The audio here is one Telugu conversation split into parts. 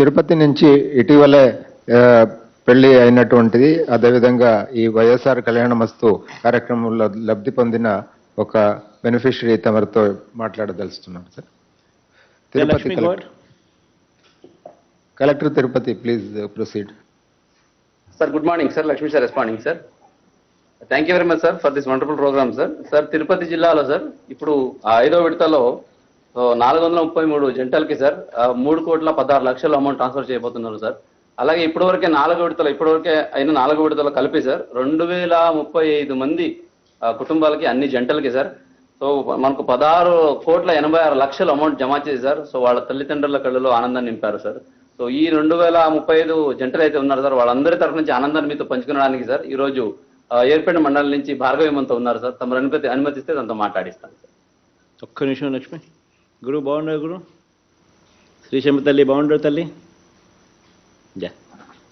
తిరుపతి నుంచి ఇటీవలే పెళ్లి అయినటువంటిది, అదేవిధంగా ఈ వైఎస్ఆర్ కళ్యాణమస్తు కార్యక్రమంలో లబ్ధి పొందిన ఒక బెనిఫిషరీ తమరితో మాట్లాడదలుస్తున్నాం sir. Tirupati collector Tirupati, please proceed. Sir, good morning, sir. Lakshmi sir responding, sir. Thank you very much, sir, for this wonderful program, sir. Sir, Tirupati జిల్లాలో సార్ ఇప్పుడు 5వ విడతలో 433 జంటలకి సార్ 3,16,00,000 అమౌంట్ ట్రాన్స్ఫర్ చేయబోతున్నారు సార్. అలాగే ఇప్పటివరకే 4వ విడతలో ఇప్పటివరకే అయిన 4వ విడతలో కలిపి సార్ 2,035 మంది కుటుంబాలకి అన్ని జంటలకి సార్ సో మనకు 16,86,00,000 అమౌంట్ జమ చేసి సార్ సో వాళ్ళ తల్లిదండ్రుల కళ్ళలో ఆనందాన్ని నింపారు సార్. సో ఈ 2,035 జంటలు అయితే ఉన్నారు సార్, వాళ్ళందరి తరఫు నుంచి ఆనందాన్ని మీతో పంచుకోవడానికి సార్ ఈరోజు ఏర్పేట మండలం నుంచి భార్గవిమంతో ఉన్నారు సార్. తమ అనుమతిస్తే తనతో మాట్లాడిస్తాను సార్. ఒక్క నిమిషం లక్ష్మి. గురు బాగుండరు గురు, శ్రీశంభ తల్లి బాగుండరు తల్లి.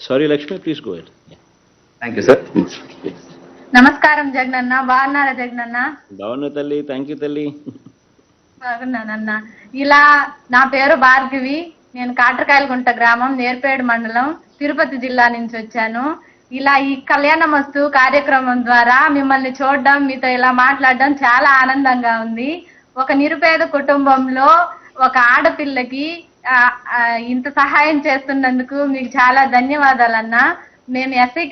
Sorry Lakshmi, please go head. Thank you sir. నమస్కారం జగనన్న, బాగున్నారా జగనన్న? బాగున్నా తల్లి, థ్యాంక్ యూ తల్లి. బాగున్నానన్న. ఇలా నా పేరు భార్గవి, నేను కాట్రకాయలగుంట గ్రామం, నేర్పేడు మండలం, తిరుపతి జిల్లా నుంచి వచ్చాను. ఇలా ఈ కళ్యాణమస్తు కార్యక్రమం ద్వారా మిమ్మల్ని చూడడం, మీతో ఇలా మాట్లాడడం చాలా ఆనందంగా ఉంది. ఒక నిరుపేద కుటుంబంలో ఒక ఆడపిల్లకి ఇంత సహాయం చేస్తున్నందుకు మీకు చాలా ధన్యవాదాలన్నా. నేను ఎస్సీ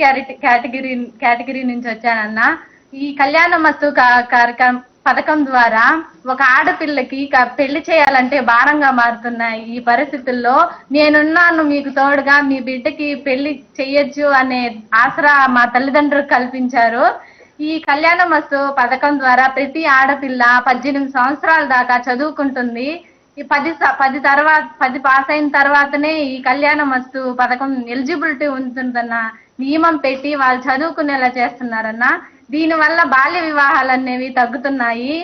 కేటగిరీ నుంచి వచ్చానన్నా. ఈ కళ్యాణమస్తు పథకం ద్వారా ఒక ఆడపిల్లకి పెళ్లి చేయాలంటే భారంగా మారుతున్నాయి ఈ పరిస్థితుల్లో. నేనున్నాను మీకు తోడుగా, మీ బిడ్డకి పెళ్లి చెయ్యొచ్చు అనే ఆసరా మా తల్లిదండ్రులకు కల్పించారు. ఈ కళ్యాణమస్తు పథకం ద్వారా ప్రతి ఆడపిల్ల 18 సంవత్సరాల దాకా చదువుకుంటుంది. ఈ 10 పాస్ అయిన తర్వాతనే ఈ కళ్యాణమస్తు పథకం ఎలిజిబిలిటీ ఉంటుందన్న నియమం పెట్టి వాళ్ళు చదువుకునేలా చేస్తున్నారన్న. దీనివల్ల బాల్య వివాహాలు అనేవి తగ్గుతున్నాయి,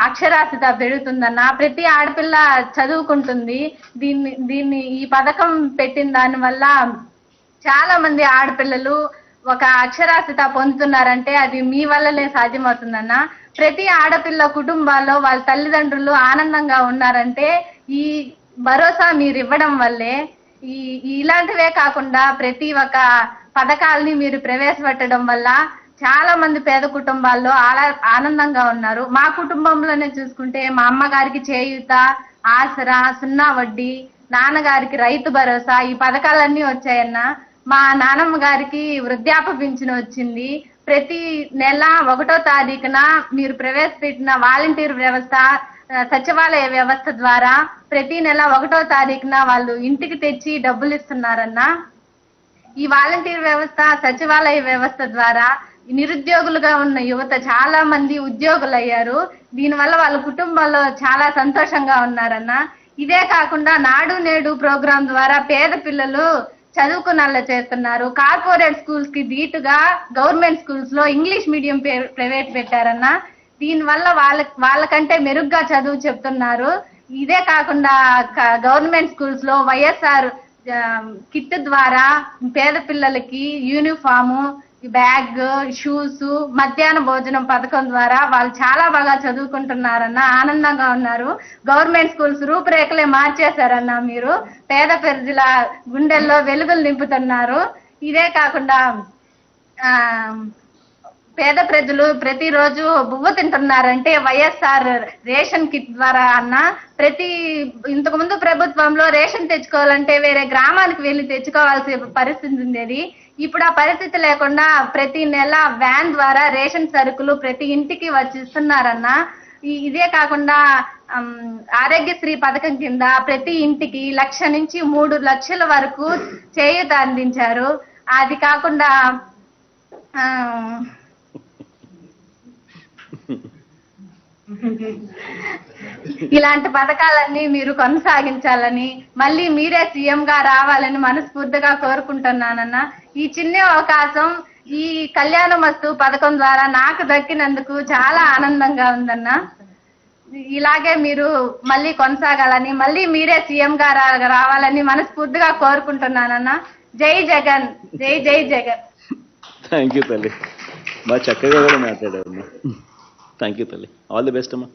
అక్షరాస్యత పెరుగుతుందన్న. ప్రతి ఆడపిల్ల చదువుకుంటుంది. ఈ పథకం పెట్టిన దాని వల్ల చాలా మంది ఆడపిల్లలు ఒక అక్షరాస్యత పొందుతున్నారంటే అది మీ వల్లనే సాధ్యమవుతుందన్న. ప్రతి ఆడపిల్ల కుటుంబాల్లో వాళ్ళ తల్లిదండ్రులు ఆనందంగా ఉన్నారంటే ఈ భరోసా మీరు ఇవ్వడం వల్లే. ఇలాంటివే కాకుండా ప్రతి ఒక్క పథకాలని మీరు ప్రవేశపెట్టడం వల్ల చాలా మంది పేద కుటుంబాల్లో ఆనందంగా ఉన్నారు. మా కుటుంబంలోనే చూసుకుంటే మా అమ్మగారికి చేయూత, ఆసరా, 0 వడ్డీ, నాన్నగారికి రైతు భరోసా, ఈ పథకాలన్నీ వచ్చాయన్న. మా నానమ్మ గారికి వృద్ధాప్య పింఛను వచ్చింది. ప్రతి నెల 1వ తారీఖున మీరు ప్రవేశపెట్టిన వాలంటీర్ వ్యవస్థ, సచివాలయ వ్యవస్థ ద్వారా ప్రతి నెల 1వ తారీఖున వాళ్ళు ఇంటికి తెచ్చి డబ్బులు ఇస్తున్నారన్న. ఈ వాలంటీర్ వ్యవస్థ, సచివాలయ వ్యవస్థ ద్వారా నిరుద్యోగులుగా ఉన్న యువత చాలా మంది ఉద్యోగులయ్యారు. దీనివల్ల వాళ్ళ కుటుంబాల్లో చాలా సంతోషంగా ఉన్నారన్న. ఇదే కాకుండా నాడు నేడు ప్రోగ్రాం ద్వారా పేద పిల్లలు చదువుకునేలా చేస్తున్నారు. కార్పొరేట్ స్కూల్స్ కి ధీటుగా గవర్నమెంట్ స్కూల్స్ లో ఇంగ్లీష్ మీడియం ప్రైవేట్ పెట్టారన్న. దీనివల్ల వాళ్ళకంటే మెరుగ్గా చదువు చెప్తున్నారు. ఇదే కాకుండా గవర్నమెంట్ స్కూల్స్ లో వైఎస్ఆర్ కిట్ ద్వారా పేద పిల్లలకి యూనిఫాము, బ్యాగ్, షూస్, మధ్యాహ్న భోజనం పథకం ద్వారా వాళ్ళు చాలా బాగా చదువుకుంటున్నారన్న, ఆనందంగా ఉన్నారు. గవర్నమెంట్ స్కూల్స్ రూపురేఖలే మార్చేశారన్న. మీరు పేద ప్రజల గుండెల్లో వెలుగులు నింపుతున్నారు. ఇదే కాకుండా పేద ప్రజలు ప్రతిరోజు బువ్వ తింటున్నారంటే వైఎస్ఆర్ రేషన్ కిట్ ద్వారా అన్న. ఇంతకు ముందు ప్రభుత్వంలో రేషన్ తెచ్చుకోవాలంటే వేరే గ్రామానికి వెళ్ళి తెచ్చుకోవాల్సిన పరిస్థితి ఉండేది. ఇప్పుడు ఆ పరిస్థితి లేకుండా ప్రతి నెల వ్యాన్ ద్వారా రేషన్ సరుకులు ప్రతి ఇంటికి వచ్చి ఇస్తున్నారన్న. ఇదే కాకుండా ఆరోగ్యశ్రీ పథకం కింద ప్రతి ఇంటికి 1,00,000 నుంచి 3 లక్షల వరకు చేయూత అందించారు. అది కాకుండా ఇలాంటి పథకాలన్నీ మీరు కొనసాగించాలని, మళ్ళీ మీరే సీఎం గా రావాలని మనస్ఫూర్తిగా కోరుకుంటున్నానన్న. ఈ చిన్న అవకాశం ఈ కళ్యాణమస్తు పథకం ద్వారా నాకు దక్కినందుకు చాలా ఆనందంగా ఉందన్న. ఇలాగే మీరు మళ్ళీ కొనసాగాలని, మళ్ళీ మీరే సీఎం గా రావాలని మనస్ఫూర్తిగా కోరుకుంటున్నానన్న. జై జగన్, జై జై జగన్. థ్యాంక్ యూ తల్లి, బాగా చక్కగా కూడా మాట్లాడారు. థ్యాంక్ యూ తల్లి, ఆల్ ది బెస్ట్ అమ్మా.